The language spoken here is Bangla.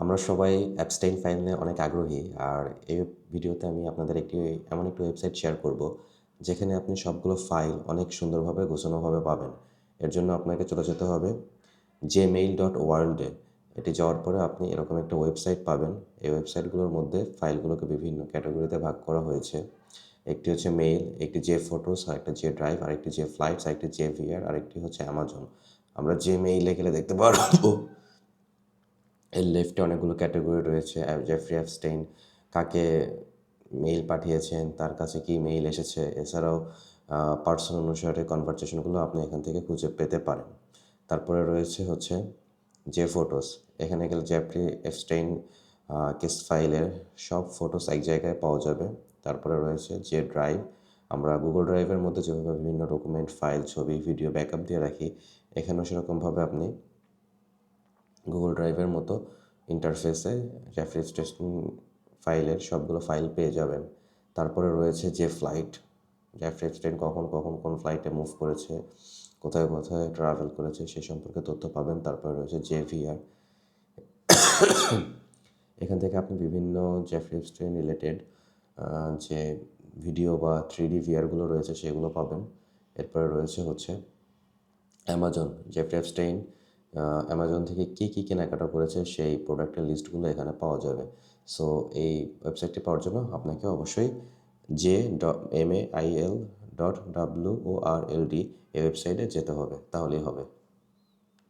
আমরা সবাই অ্যাবস্টেইন ফাইল নিয়ে অনেক আগ্রহী। আর এই ভিডিওতে আমি আপনাদের এমন একটি ওয়েবসাইট শেয়ার করব, যেখানে আপনি সবগুলো ফাইল অনেক সুন্দরভাবে গোছানোভাবে পাবেন। এর জন্য আপনাকে চলে যেতে হবে gmail.world এ। এটি যাওয়ার পরে আপনি এরকম একটা ওয়েবসাইট পাবেন। এই ওয়েবসাইটগুলোর মধ্যে ফাইলগুলোকে বিভিন্ন ক্যাটাগরিতে ভাগ করা হয়েছে। একটি হচ্ছে মেইল, একটি জে ফটোস, আরেকটা জে ড্রাইভ, আরেকটি জে ফ্লাইটস, আরেকটি জে ভিআর, আরেকটি হচ্ছে অ্যামাজন। আমরা Gmail-এ গেলে দেখতে পারবো এর লেফটে অনেকগুলো ক্যাটাগরি রয়েছে। জেফ্রি অ্যাপস্টেইন কাকে মেইল পাঠিয়েছেন, তার কাছে কি মেইল এসেছে, এছাড়াও পার্সন অনুসারে কনভারসেশনগুলো আপনি এখান থেকে খুঁজে পেতে পারেন। তারপরে রয়েছে হচ্ছে জে ফটোস। এখানে গেলে জেফ্রি এপস্টেইন কেস ফাইলের সব ফটোস এক জায়গায় পাওয়া যাবে। তারপরে রয়েছে জে ড্রাইভ। আমরা গুগল ড্রাইভের মধ্যে যেভাবে বিভিন্ন ডকুমেন্ট, ফাইল, ছবি, ভিডিও ব্যাকআপ দিয়ে রাখি, এখানেও সেরকমভাবে আপনি গুগল ড্রাইভের মতো ইন্টারফেসে জেফ্রি এপস্টেইন ফাইলের সবগুলো ফাইল পেয়ে যাবেন। তারপরে রয়েছে যে ফ্লাইট, জেফ্রি এপস্টেইন কখন কখন কোন ফ্লাইটে মুভ করেছে, কোথায় কোথায় ট্রাভেল করেছে সে সম্পর্কে তথ্য পাবেন। তারপরে রয়েছে জে ভিআর। এখান থেকে আপনি বিভিন্ন জেফ্রি এপস্টেইন রিলেটেড যে ভিডিও বা 3D ভিআরগুলো রয়েছে সেগুলো পাবেন। এরপরে রয়েছে হচ্ছে অ্যামাজন। জেফ্রি এপস্টেইন অ্যামাজন থেকে কী কেনাকাটা করেছে সেই প্রোডাক্টের লিস্টগুলো এখানে পাওয়া যাবে। সো এই ওয়েবসাইটটি পাওয়ার জন্য আপনাকে অবশ্যই mail.world এই ওয়েবসাইটে যেতে হবে, তাহলেই হবে।